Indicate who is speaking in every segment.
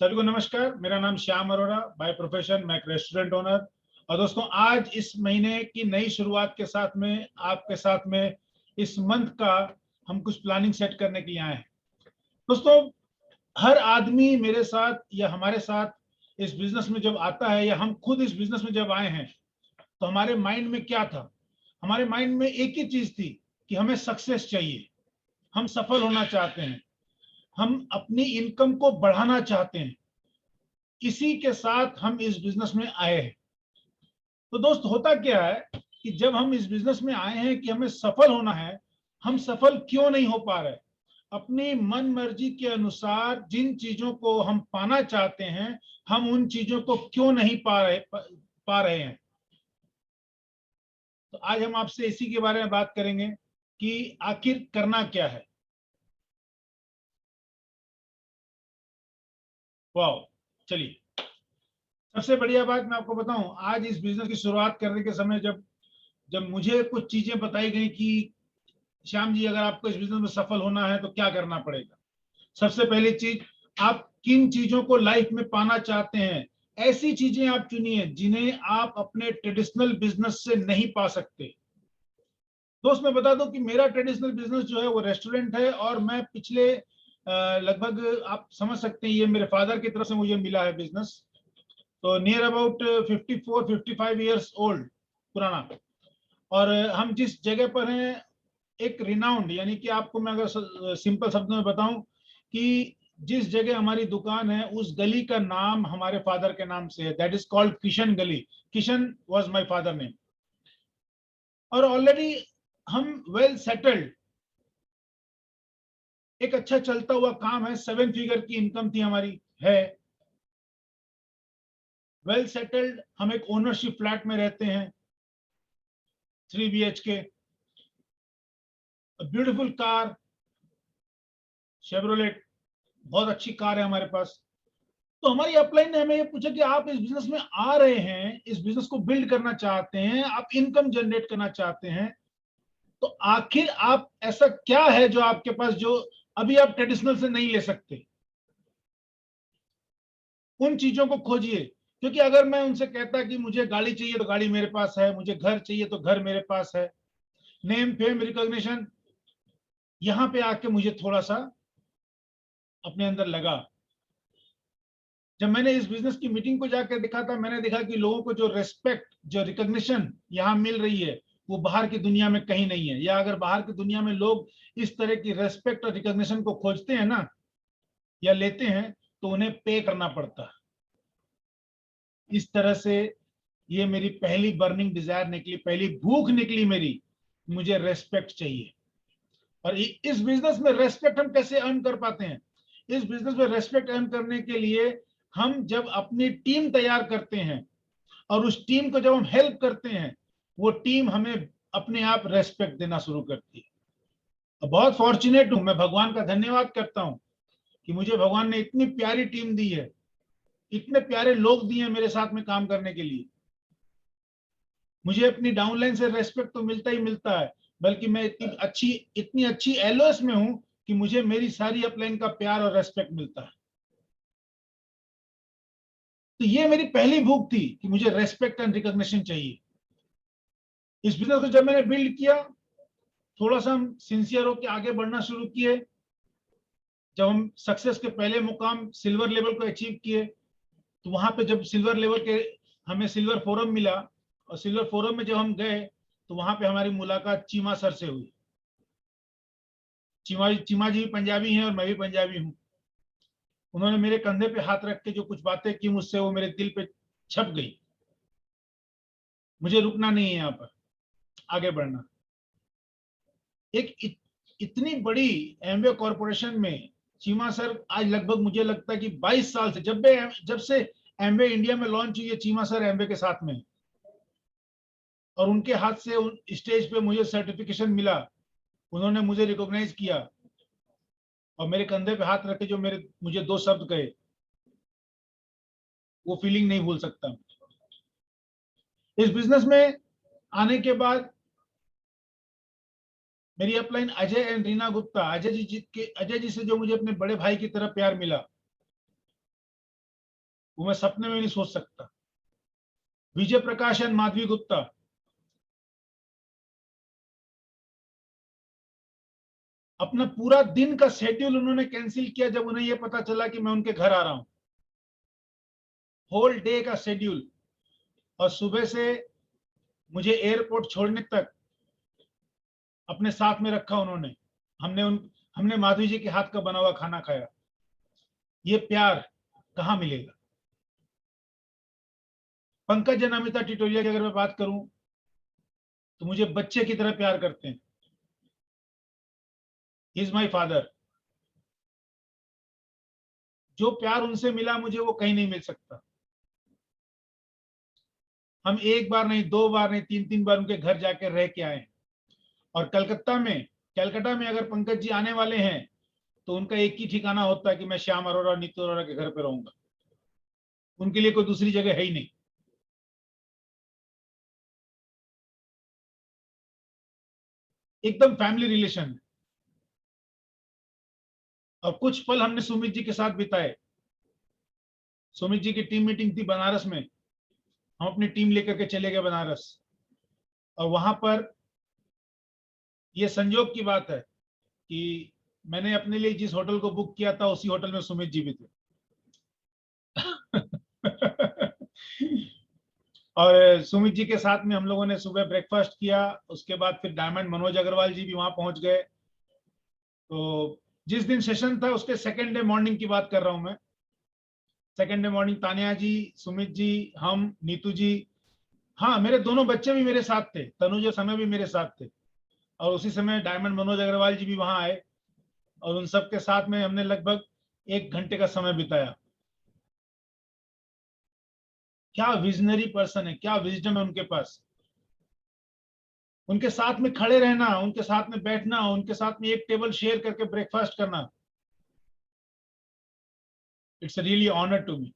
Speaker 1: सभी को नमस्कार। मेरा नाम श्याम अरोड़ा, बाय प्रोफेशन मैं एक रेस्टोरेंट ओनर। और दोस्तों, आज इस महीने की नई शुरुआत के साथ में आपके साथ में इस मंथ का हम कुछ प्लानिंग सेट करने के लिए आए हैं। दोस्तों, हर आदमी मेरे साथ या हमारे साथ इस बिजनेस में जब आता है या हम खुद इस बिजनेस में जब आए हैं तो हमारे माइंड में क्या था? हमारे माइंड में एक ही चीज थी कि हमें सक्सेस चाहिए, हम सफल होना चाहते हैं, हम अपनी इनकम को बढ़ाना चाहते हैं। इसी के साथ हम इस बिजनेस में आए हैं। तो दोस्त, होता क्या है कि जब हम इस बिजनेस में आए हैं कि हमें सफल होना है, हम सफल क्यों नहीं हो पा रहे? अपनी मन मर्जी के अनुसार जिन चीजों को हम पाना चाहते हैं, हम उन चीजों को क्यों नहीं पा रहे हैं। तो आज हम आपसे इसी के बारे में बात करेंगे कि आखिर करना क्या है। वाह, चलिए, सबसे बढ़िया बात मैं आपको बताऊं, आज इस बिजनेस की शुरुआत करने के समय जब जब मुझे कुछ चीजें बताई गई कि श्याम जी, अगर आपको इस बिजनेस में सफल होना है तो क्या करना पड़ेगा। सबसे पहली चीज, आप किन चीजों को लाइफ में पाना चाहते हैं, ऐसी चीजें आप चुनिए जिन्हें आप अपने ट्रेडिशनल बिजनेस से नहीं पा सकते। दोस्त, मैं बता दूं कि मेरा ट्रेडिशनल बिजनेस जो है वो रेस्टोरेंट है, और मैं पिछले लगभग आप समझ सकते हैं, ये मेरे फादर की तरफ से मुझे मिला है बिजनेस। तो नियर अबाउट 54-55 ईयर्स ओल्ड पुराना। और हम जिस जगह पर हैं, एक रिनाउंड, यानी कि आपको मैं अगर सिंपल शब्दों में बताऊं कि जिस जगह हमारी दुकान है उस गली का नाम हमारे फादर के नाम से है, दैट इज कॉल्ड किशन गली। Kishan was my father name. और ऑलरेडी हम वेल सेटल्ड, एक अच्छा चलता हुआ काम है, 7 फिगर की इनकम थी हमारी, है वेल सेटल्ड। हम एक ओनरशिप फ्लैट में रहते हैं, 3 BHK, ब्यूटीफुल कार, शेवरोलेट, बहुत अच्छी कार है हमारे पास। तो हमारी अपलाइन ने हमें ये पूछा कि आप इस बिजनेस में आ रहे हैं, इस बिजनेस को बिल्ड करना चाहते हैं, आप इनकम जनरेट करना चाहते हैं, तो आखिर आप ऐसा क्या है जो आपके पास, जो अभी आप ट्रेडिशनल से नहीं ले सकते? उन चीजों को खोजिए। क्योंकि अगर मैं उनसे कहता कि मुझे गाड़ी चाहिए तो गाड़ी मेरे पास है, मुझे घर चाहिए तो घर मेरे पास है, नेम फेम रिकॉग्निशन, यहां पे आके मुझे थोड़ा सा अपने अंदर लगा। जब मैंने इस बिजनेस की मीटिंग को जाकर देखा था, मैंने देखा कि लोगों को जो रेस्पेक्ट, जो रिकॉग्निशन यहाँ मिल रही है, वो बाहर की दुनिया में कहीं नहीं है। या अगर बाहर की दुनिया में लोग इस तरह की रेस्पेक्ट और रिकॉग्निशन को खोजते हैं ना, या लेते हैं, तो उन्हें पे करना पड़ता है। इस तरह से ये मेरी पहली बर्निंग डिजायर निकली, पहली भूख निकली मेरी, मुझे रेस्पेक्ट चाहिए। और इस बिजनेस में रेस्पेक्ट हम कैसे अर्न कर पाते हैं? इस बिजनेस में रेस्पेक्ट अर्न करने के लिए हम जब अपनी टीम तैयार करते हैं और उस टीम को जब हम हेल्प करते हैं, वो टीम हमें अपने आप रेस्पेक्ट देना शुरू करती है। और बहुत फॉर्चुनेट हूं, मैं भगवान का धन्यवाद करता हूं कि मुझे भगवान ने इतनी प्यारी टीम दी है, इतने प्यारे लोग दिए हैं मेरे साथ में काम करने के लिए। मुझे अपनी डाउनलाइन से रेस्पेक्ट तो मिलता ही मिलता है, बल्कि मैं इतनी अच्छी एलओएस में हूं कि मुझे मेरी सारी अपलाइन का प्यार और रेस्पेक्ट मिलता है। तो ये मेरी पहली भूख थी कि मुझे रेस्पेक्ट एंड रिकॉग्निशन चाहिए। इस बिजनेस को जब मैंने बिल्ड किया, थोड़ा सा हम सिंसियर होकर आगे बढ़ना शुरू किए। जब हम सक्सेस के पहले मुकाम सिल्वर लेवल को अचीव किए, तो वहां पे जब सिल्वर लेवल के हमें सिल्वर फोरम मिला, और सिल्वर फोरम में जब हम गए तो वहां पे हमारी मुलाकात चीमा सर से हुई। चीमा जी पंजाबी हैं और मैं भी पंजाबी हूँ। उन्होंने मेरे कंधे पे हाथ रख के जो कुछ बातें की मुझसे, वो मेरे दिल पे छप गई। मुझे रुकना नहीं है, यहाँ पर आगे बढ़ना। इतनी बड़ी एमवे कॉरपोरेशन में चीमा सर, आज लगभग मुझे लगता है कि 22 साल से, जब से एमवे इंडिया में लॉन्च हुई है, चीमा सर एमवे के साथ में। और उनके हाथ से स्टेज पे मुझे सर्टिफिकेशन मिला, उन्होंने मुझे रिकॉग्नाइज किया और मेरे कंधे पे हाथ रख के जो मुझे 2 शब्द कहे, वो फीलिंग नहीं भूल सकता। इस बिजनेस में आने के बाद मेरी अपलाइन अजय एंड रीना गुप्ता, अजय जी से जो मुझे अपने बड़े भाई की तरह प्यार मिला, वो मैं सपने में नहीं सोच सकता। विजय प्रकाश एंड माधवी गुप्ता, अपना पूरा दिन का शेड्यूल उन्होंने कैंसिल किया जब उन्हें यह पता चला कि मैं उनके घर आ रहा हूं। होल डे का शेड्यूल, और सुबह से मुझे एयरपोर्ट छोड़ने तक अपने साथ में रखा उन्होंने। हमने माधवी जी के हाथ का बना हुआ खाना खाया। ये प्यार कहां मिलेगा। पंकज अनामिता टिटोरिया की अगर मैं बात करूं तो मुझे बच्चे की तरह प्यार करते हैं। He is my father. जो प्यार उनसे मिला मुझे वो कहीं नहीं मिल सकता। हम एक बार नहीं, दो बार नहीं, तीन तीन बार उनके घर जाकर रह के आए। और कलकत्ता में अगर पंकज जी आने वाले हैं तो उनका एक ही ठिकाना होता है कि मैं श्याम अरोरा और नीतू अरोरा के घर पे रहूंगा। उनके लिए कोई दूसरी जगह है ही नहीं। एकदम फैमिली रिलेशन है। और कुछ पल हमने सुमित जी के साथ बिताए। सुमित जी की टीम मीटिंग थी बनारस में। हम अपनी टीम लेकर के चले गए बनारस, और वहां पर यह संयोग की बात है कि मैंने अपने लिए जिस होटल को बुक किया था उसी होटल में सुमित जी भी थे। और सुमित जी के साथ में हम लोगों ने सुबह ब्रेकफास्ट किया। उसके बाद फिर डायमंड मनोज अग्रवाल जी भी वहां पहुंच गए। तो जिस दिन सेशन था उसके सेकेंड डे मॉर्निंग की बात कर रहा हूं मैं। सेकेंड डे मॉर्निंग तानिया जी, सुमित जी, हम, नीतू जी, हाँ मेरे दोनों बच्चे भी मेरे साथ थे, तनुज और समय भी मेरे साथ थे। और उसी समय डायमंड मनोज अग्रवाल जी भी वहां आए, और उन सब के साथ में हमने लगभग 1 घंटे का समय बिताया। क्या विजनरी पर्सन है, क्या विजडम है उनके पास। उनके साथ में खड़े रहना, उनके साथ में बैठना, उनके साथ में एक टेबल शेयर करके ब्रेकफास्ट करना, it's really honour to me.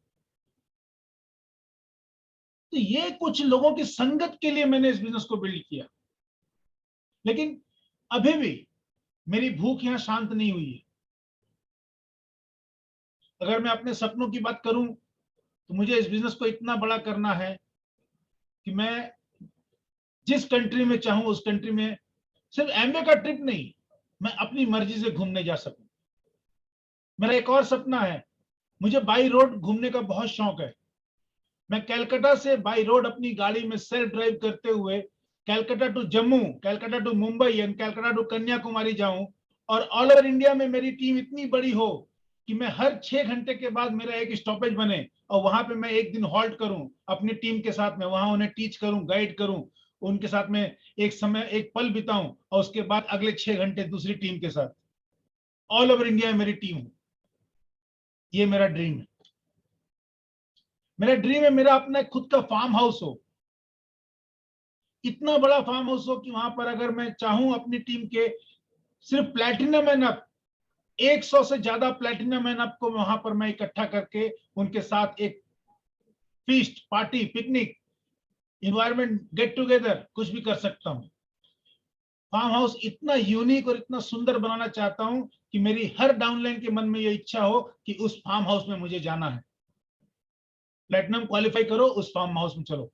Speaker 1: तो ये कुछ लोगों की संगत के लिए मैंने इस बिजनेस को बिल्ड किया। लेकिन अभी भी मेरी भूख यहां शांत नहीं हुई है। अगर मैं अपने सपनों की बात करूं तो मुझे इस बिजनेस को इतना बड़ा करना है कि मैं जिस कंट्री में चाहूं उस कंट्री में, सिर्फ एमबे का ट्रिप नहीं, मैं अपनी मर्जी से घूमने जा सकूं। मेरा एक और सपना है, मुझे बाई रोड घूमने का बहुत शौक है। मैं कलकत्ता से बाई रोड अपनी गाड़ी में सेल्फ ड्राइव करते हुए Calcutta to Jammu, Calcutta to Mumbai and Calcutta to Kanyakumari जाऊं। और ऑल ओवर इंडिया में मेरी टीम इतनी बड़ी हो कि मैं हर 6 घंटे के बाद मेरा एक स्टॉपेज बने, और वहां पे मैं एक दिन हॉल्ट करूं अपनी टीम के साथ में, वहां उन्हें टीच करूं, गाइड करूं, उनके साथ में एक पल बिताऊं, और उसके बाद अगले 6 घंटे दूसरी टीम के साथ। ऑल ओवर इंडिया में मेरी टीम हो। ये मेरा ड्रीम है। मेरा ड्रीम है मेरा अपना खुद का फार्म हाउस हो। इतना बड़ा फार्म हाउस हो कि वहां पर अगर मैं चाहूं अपनी टीम के सिर्फ प्लैटिनम एंड अप, 100 से ज्यादा प्लैटिनम एंड अप को वहां पर मैं इकट्ठा करके उनके साथ एक feast, party, picnic, environment, get together कुछ भी कर सकता हूं। फार्म हाउस इतना यूनिक और इतना सुंदर बनाना चाहता हूं कि मेरी हर डाउनलाइन के मन में यह इच्छा हो कि उस फार्म हाउस में मुझे जाना है। प्लेटिनम क्वालिफाई करो, उस फार्म हाउस में चलो।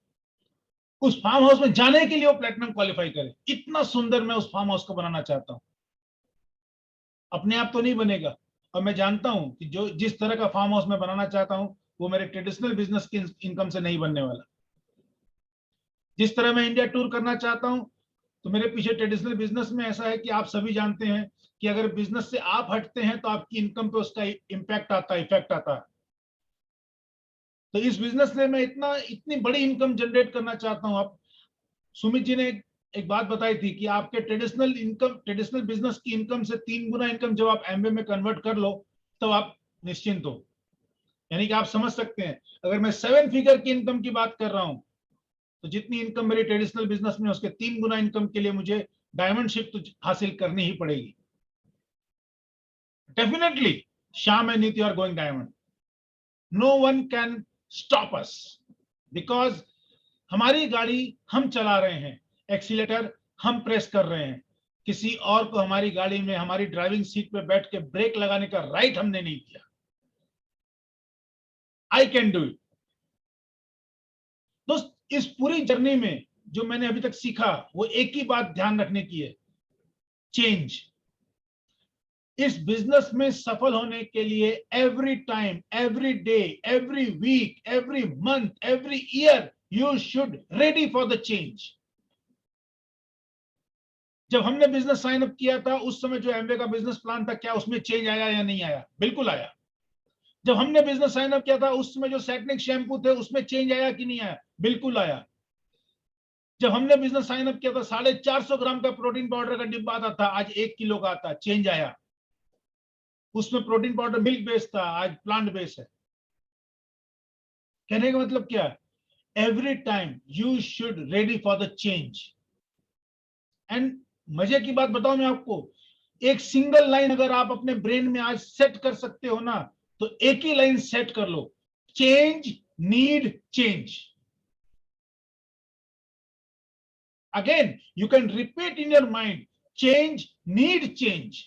Speaker 1: उस फार्म हाउस में जाने के लिए वो प्लेटिनम क्वालिफाई करे। इतना सुंदर मैं उस फार्म हाउस को बनाना चाहता हूं। अपने आप तो नहीं बनेगा, और मैं जानता हूं कि जो जिस तरह का फार्म हाउस मैं बनाना चाहता हूं वो मेरे ट्रेडिशनल बिजनेस की इनकम से नहीं बनने वाला। जिस तरह मैं इंडिया टूर करना चाहता हूं तो मेरे पीछे ट्रेडिशनल बिजनेस में ऐसा है कि आप सभी जानते हैं कि अगर बिजनेस से आप हटते हैं तो आपकी इनकम पे उसका इम्पैक्ट आता है, इफेक्ट आता है। तो इस बिजनेस से मैं इतनी बड़ी इनकम जनरेट करना चाहता हूं। आप, सुमित जी ने एक बात बताई थी कि आपके ट्रेडिशनल बिजनेस की इनकम से 3 गुना इनकम जब आप एमबे में कन्वर्ट कर लो तो आप निश्चिंत हो। यानी कि आप समझ सकते हैं, अगर मैं 7 फिगर की इनकम की बात कर रहा हूं तो जितनी इनकम मेरी ट्रेडिशनल बिजनेस में उसके 3 गुना इनकम के लिए मुझे डायमंड शिप तो हासिल करनी ही पड़ेगी। Definitely Shyam and Neeti are going diamond. No one can stop us, because हमारी गाड़ी हम चला रहे हैं, एक्सीलेटर हम प्रेस कर रहे हैं। किसी और को हमारी गाड़ी में हमारी ड्राइविंग सीट पे बैठ के ब्रेक लगाने का राइट हमने नहीं दिया। I can do it. दोस्त, इस पूरी जर्नी में जो मैंने अभी तक सीखा वो एक ही बात ध्यान रखने की है, चेंज। इस बिजनेस में सफल होने के लिए every time, every day, every week, every month, every year you should ready for the change. जब हमने बिजनेस साइन अप किया था उस समय जो एमवे का बिजनेस प्लान था, क्या उसमें चेंज आया या नहीं आया? बिल्कुल आया। जब हमने बिजनेस साइन अप किया था उस समय जो सैटनिक शैम्पू थे उसमें चेंज आया कि नहीं आया? बिल्कुल आया। जब हमने बिजनेस साइन अप किया था 450 ग्राम का प्रोटीन पाउडर का डिब्बा आता था, आज 1 किलो का आता, चेंज आया। उसमें प्रोटीन पाउडर मिल्क बेस्ड था, आज प्लांट बेस्ड है। कहने का मतलब क्या है? Every time you should ready for the change. And मजे की बात बताऊं मैं आपको, एक सिंगल लाइन अगर आप अपने ब्रेन में आज सेट कर सकते हो ना, तो एक ही लाइन सेट कर लो, change need change. Again you can repeat in your mind, change need change.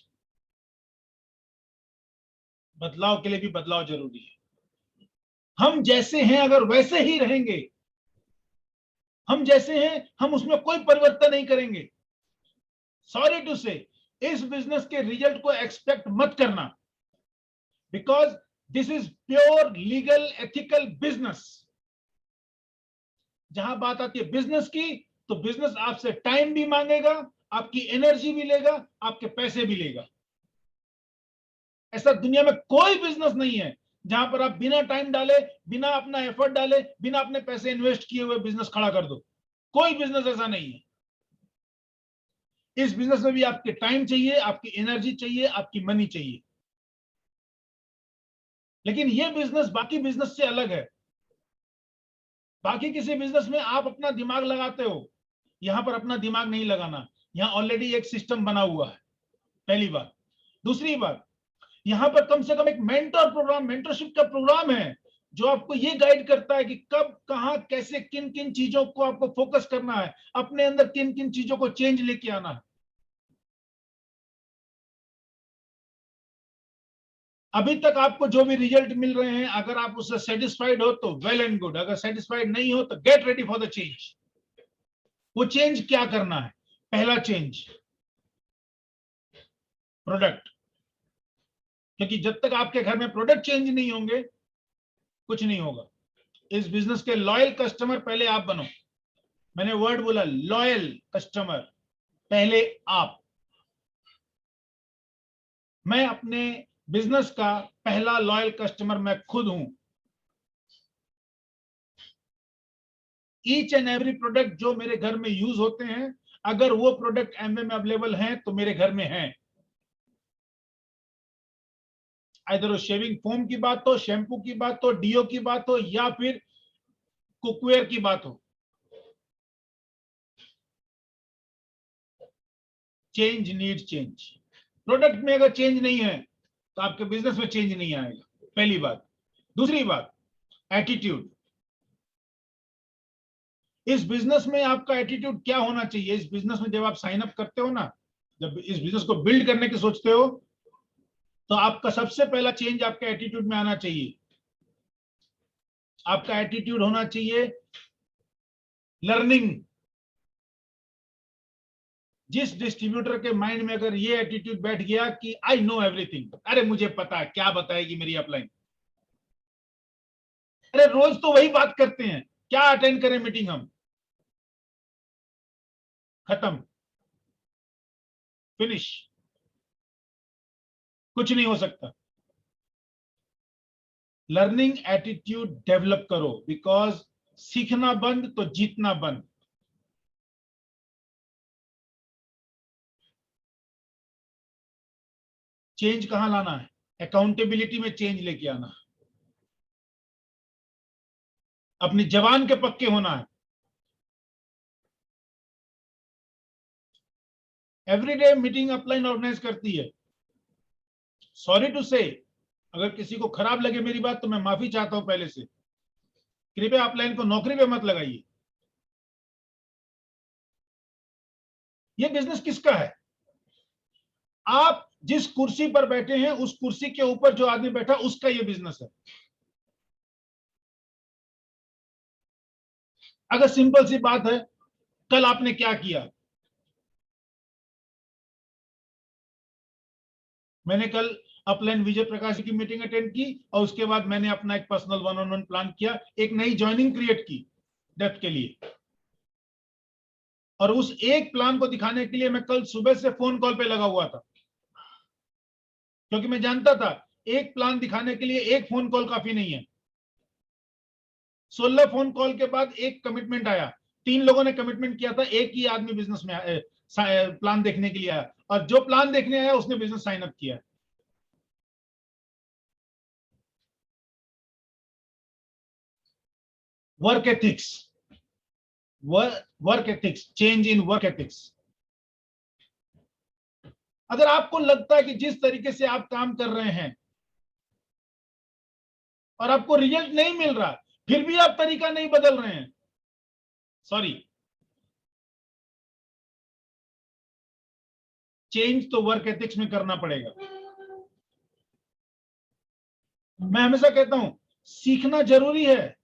Speaker 1: बदलाव के लिए भी बदलाव जरूरी है। हम जैसे हैं अगर वैसे ही रहेंगे, हम जैसे हैं हम उसमें कोई परिवर्तन नहीं करेंगे, सॉरी टू से इस बिजनेस के रिजल्ट को एक्सपेक्ट मत करना, because this is pure legal ethical business. जहां बात आती है बिजनेस की, तो बिजनेस आपसे टाइम भी मांगेगा, आपकी एनर्जी भी लेगा, आपके पैसे भी लेगा। ऐसा दुनिया में कोई बिजनेस नहीं है जहां पर आप बिना टाइम डाले, बिना अपना एफर्ट डाले, बिना अपने पैसे इन्वेस्ट किए हुए बिजनेस खड़ा कर दो। कोई बिजनेस ऐसा नहीं है। इस बिजनेस में भी आपके टाइम चाहिए, आपकी एनर्जी चाहिए, आपकी मनी चाहिए। लेकिन यह बिजनेस बाकी बिजनेस से अलग है। बाकी किसी बिजनेस में आप अपना दिमाग लगाते हो, यहां पर अपना दिमाग नहीं लगाना। यहां ऑलरेडी एक सिस्टम बना हुआ है, पहली बात। दूसरी बात, यहां पर कम से कम एक मेंटर प्रोग्राम, मेंटरशिप का प्रोग्राम है जो आपको ये गाइड करता है कि कब, कहां, कैसे, किन किन चीजों को आपको फोकस करना है, अपने अंदर किन किन चीजों को चेंज लेके आना है। अभी तक आपको जो भी रिजल्ट मिल रहे हैं, अगर आप उससे सेटिस्फाइड हो तो वेल एंड गुड, अगर सेटिस्फाइड नहीं हो तो get ready for the change. वो चेंज क्या करना है? पहला चेंज, प्रोडक्ट। क्योंकि जब तक आपके घर में प्रोडक्ट चेंज नहीं होंगे, कुछ नहीं होगा। इस बिजनेस के लॉयल कस्टमर पहले आप बनो। मैंने वर्ड बोला, लॉयल कस्टमर पहले आप। मैं अपने बिजनेस का पहला लॉयल कस्टमर मैं खुद हूं। ईच एंड एवरी प्रोडक्ट जो मेरे घर में यूज होते हैं, अगर वो प्रोडक्ट एमवे में अवेलेबल हैं तो मेरे घर में हैं। इधर वो शेविंग फोम की बात हो, शैम्पू की बात हो, डीओ की बात हो, या फिर कुकवेयर की बात हो, चेंज नीड चेंज। प्रोडक्ट में अगर चेंज नहीं है तो आपके बिजनेस में चेंज नहीं आएगा, पहली बात। दूसरी बात, एटीट्यूड। इस बिजनेस में आपका एटीट्यूड क्या होना चाहिए? इस बिजनेस में जब आप साइन अप करते हो ना, जब इस बिजनेस को बिल्ड करने की सोचते हो, तो आपका सबसे पहला चेंज आपके एटीट्यूड में आना चाहिए। आपका एटीट्यूड होना चाहिए लर्निंग। जिस डिस्ट्रीब्यूटर के माइंड में अगर ये एटीट्यूड बैठ गया कि आई नो एवरीथिंग, अरे मुझे पता है, क्या बताएगी मेरी अपलाइन, अरे रोज तो वही बात करते हैं, क्या अटेंड करें मीटिंग हम, खत्म, फिनिश, कुछ नहीं हो सकता। लर्निंग एटीट्यूड डेवलप करो, बिकॉज सीखना बंद तो जीतना बंद। चेंज कहां लाना है? अकाउंटेबिलिटी में चेंज लेके आना है। अपनी जवान के पक्के होना है। एवरीडे मीटिंग अपलाइन ऑर्गेनाइज करती है। सॉरी टू से, अगर किसी को खराब लगे मेरी बात तो मैं माफी चाहता हूं पहले से। कृपया अपलाइन को नौकरी पे मत लगाइए। ये बिजनेस किसका है? आप जिस कुर्सी पर बैठे हैं उस कुर्सी के ऊपर जो आदमी बैठा उसका ये बिजनेस है। अगर सिंपल सी बात है, कल आपने क्या किया? मैंने कल अपलाइन विजय प्रकाश की मीटिंग अटेंड की और उसके बाद मैंने अपना एक पर्सनल 1-on-1 प्लान किया, एक नई ज्वाइनिंग क्रिएट की डेप्थ के लिए। और उस एक प्लान को दिखाने के लिए मैं कल सुबह से फोन कॉल पे लगा हुआ था, क्योंकि मैं जानता था एक प्लान दिखाने के लिए एक फोन कॉल काफी नहीं है। 16 फोन कॉल के बाद एक कमिटमेंट आया, 3 लोगों ने कमिटमेंट किया था, एक ही आदमी बिजनेस में प्लान देखने के लिए आया, और जो प्लान देखने आया उसने बिजनेस साइन अप किया। Work ethics, work ethics, change in work ethics. अगर आपको लगता है कि जिस तरीके से आप काम कर रहे हैं और आपको रिजल्ट नहीं मिल रहा, फिर भी आप तरीका नहीं बदल रहे हैं, सॉरी, चेंज तो वर्क एथिक्स में करना पड़ेगा। मैं हमेशा कहता हूं सीखना जरूरी है,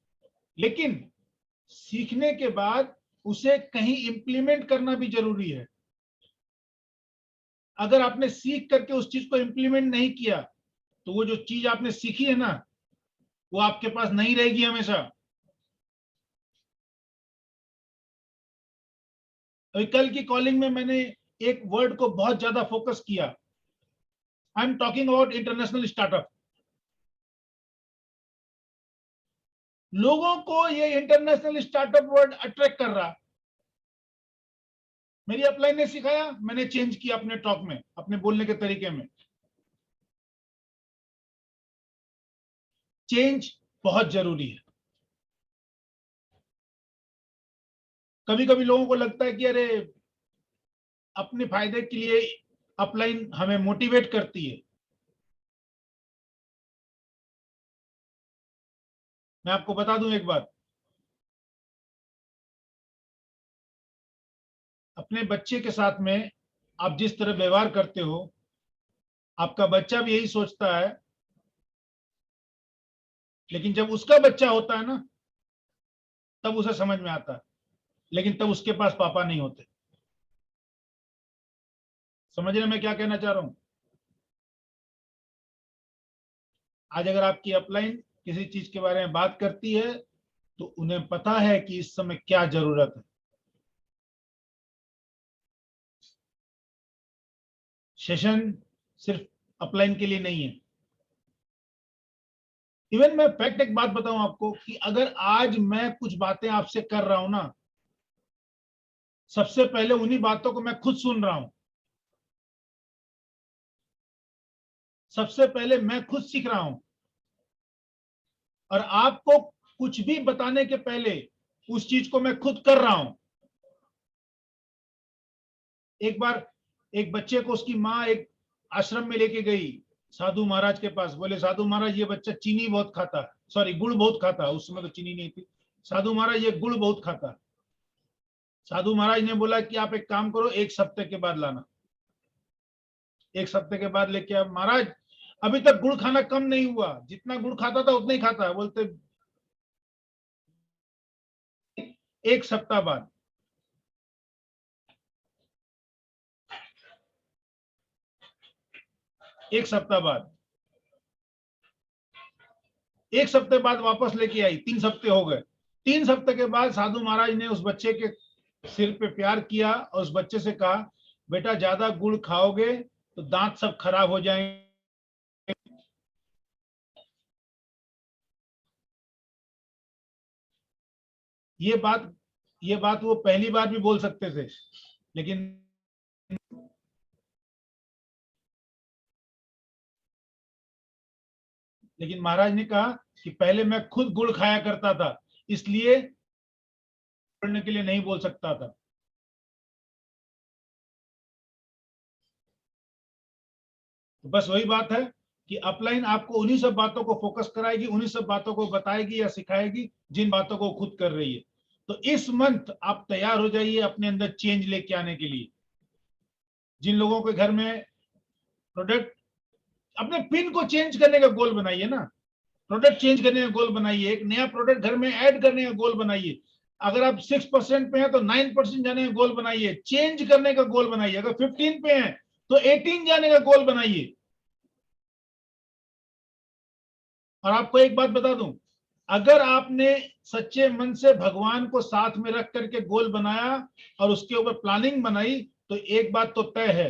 Speaker 1: लेकिन सीखने के बाद उसे कहीं इंप्लीमेंट करना भी जरूरी है। अगर आपने सीख करके उस चीज को इंप्लीमेंट नहीं किया, तो वो जो चीज आपने सीखी है ना, वो आपके पास नहीं रहेगी हमेशा। अभी कल की कॉलिंग में मैंने एक वर्ड को बहुत ज्यादा फोकस किया। I am talking about international startup. लोगों को ये इंटरनेशनल स्टार्टअप वर्ड अट्रैक्ट कर रहा। मेरी अपलाइन ने सिखाया, मैंने चेंज किया अपने टॉक में, अपने बोलने के तरीके में। चेंज बहुत जरूरी है। कभी कभी लोगों को लगता है कि अरे अपने फायदे के लिए अपलाइन हमें मोटिवेट करती है। मैं आपको बता दूं एक बात, अपने बच्चे के साथ में आप जिस तरह व्यवहार करते हो, आपका बच्चा भी यही सोचता है, लेकिन जब उसका बच्चा होता है ना, तब उसे समझ में आता है, लेकिन तब उसके पास पापा नहीं होते। समझ रहे मैं क्या कहना चाह रहा हूं? आज अगर आपकी अपलाइन किसी चीज के बारे में बात करती है, तो उन्हें पता है कि इस समय क्या जरूरत है। सेशन सिर्फ अपलाइन के लिए नहीं है। इवन मैं फैक्ट एक बात बताऊं आपको कि अगर आज मैं कुछ बातें आपसे कर रहा हूं ना, सबसे पहले उन्हीं बातों को मैं खुद सुन रहा हूं, सबसे पहले मैं खुद सीख रहा हूं। और आपको कुछ भी बताने के पहले उस चीज को मैं खुद कर रहा हूं। एक बार एक बच्चे को उसकी माँ एक आश्रम में लेके गई साधु महाराज के पास। बोले साधु महाराज ये बच्चा चीनी बहुत खाता है, सॉरी गुड़ बहुत खाता है, उस समय तो चीनी नहीं थी। साधु महाराज ये गुड़ बहुत खाता है। साधु महाराज ने बोला कि आप एक काम करो, 1 सप्ताह के बाद लाना। 1 सप्ताह के बाद लेके आप। महाराज अभी तक गुड़ खाना कम नहीं हुआ, जितना गुड़ खाता था उतना ही खाता है। बोलते 1 सप्ताह बाद, 1 सप्ताह बाद, 1 सप्ताह बाद वापस लेके आई। 3 सप्ताह हो गए। 3 सप्ताह के बाद साधु महाराज ने उस बच्चे के सिर पे प्यार किया और उस बच्चे से कहा, बेटा ज्यादा गुड़ खाओगे तो दांत सब खराब हो जाएंगे। ये बात ये बात वो पहली बार भी बोल सकते थे, लेकिन महाराज ने कहा कि पहले मैं खुद गुड़ खाया करता था, इसलिए पढ़ने के लिए नहीं बोल सकता था। तो बस वही बात है कि अपलाइन आपको उन्हीं सब बातों को फोकस कराएगी, उन्हीं सब बातों को बताएगी या सिखाएगी जिन बातों को खुद कर रही है। तो इस मंथ आप तैयार हो जाइए अपने अंदर चेंज लेके आने के लिए। जिन लोगों के घर में प्रोडक्ट, अपने पिन को चेंज करने का गोल बनाइए ना, प्रोडक्ट चेंज करने का गोल बनाइए, एक नया प्रोडक्ट घर में ऐड करने का गोल बनाइए। अगर आप 6% पे हैं तो 9% जाने का गोल बनाइए, चेंज करने का गोल बनाइए। अगर 15 पे हैं तो 18 जाने का गोल बनाइए। और आपको एक बात बता दूं, अगर आपने सच्चे मन से भगवान को साथ में रख करके गोल बनाया और उसके ऊपर प्लानिंग बनाई, तो एक बात तो तय है,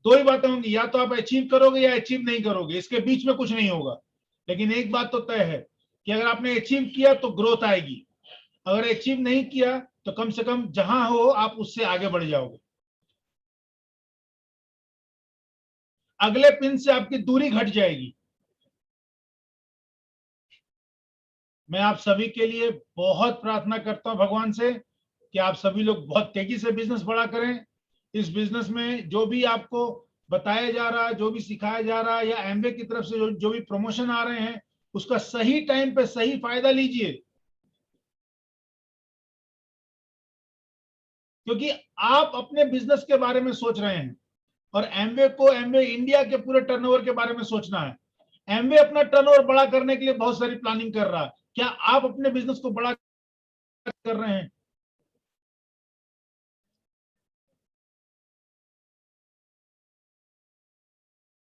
Speaker 1: दो ही बातें होंगी, या तो आप अचीव करोगे या अचीव नहीं करोगे, इसके बीच में कुछ नहीं होगा। लेकिन एक बात तो तय है कि अगर आपने अचीव किया तो ग्रोथ आएगी, अगर अचीव नहीं किया तो कम से कम जहां हो आप उससे आगे बढ़ जाओगे, अगले पिन से आपकी दूरी घट जाएगी। मैं आप सभी के लिए बहुत प्रार्थना करता हूं भगवान से कि आप सभी लोग बहुत तेजी से बिजनेस बड़ा करें। इस बिजनेस में जो भी आपको बताया जा रहा है, जो भी सिखाया जा रहा है, या एमवे की तरफ से जो भी प्रमोशन आ रहे हैं, उसका सही टाइम पे सही फायदा लीजिए, क्योंकि आप अपने बिजनेस के बारे में सोच रहे हैं और एमवे इंडिया के पूरे टर्नओवर के बारे में सोचना है। एमवे अपना टर्नओवर बड़ा करने के लिए बहुत सारी प्लानिंग कर रहा है, क्या आप अपने बिजनेस को बड़ा कर रहे हैं?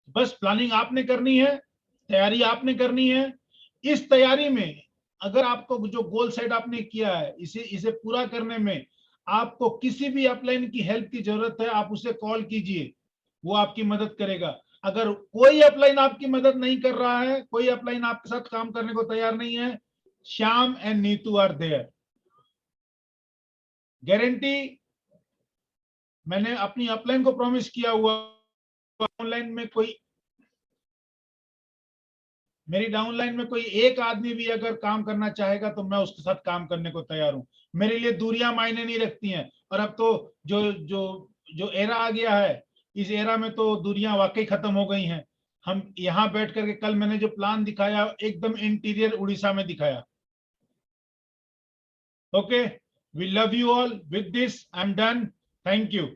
Speaker 1: बस प्लानिंग आपने करनी है, तैयारी आपने करनी है। इस तैयारी में अगर आपको जो गोल सेट आपने किया है, इसे इसे पूरा करने में आपको किसी भी अपलाइन की हेल्प की जरूरत है, आप उसे कॉल कीजिए, वो आपकी मदद करेगा। अगर कोई अपलाइन आपकी मदद नहीं कर रहा है, कोई अपलाइन आपके साथ काम करने को तैयार नहीं है, Shyam and Neetu are there, guarantee. मैंने अपनी अपलाइन को प्रॉमिस किया हुआ, ऑनलाइन में कोई, मेरी डाउनलाइन में कोई एक आदमी भी अगर काम करना चाहेगा तो मैं उसके साथ काम करने को तैयार हूं। मेरे लिए दूरियां मायने नहीं रखती हैं। और अब तो जो जो जो एरा आ गया है, इस एरा में तो दूरियां वाकई खत्म हो गई हैं। हम यहां बैठ करके, कल मैंने जो प्लान दिखाया एकदम इंटीरियर उड़ीसा में दिखाया। Okay, we love you all, with this I am done, thank you.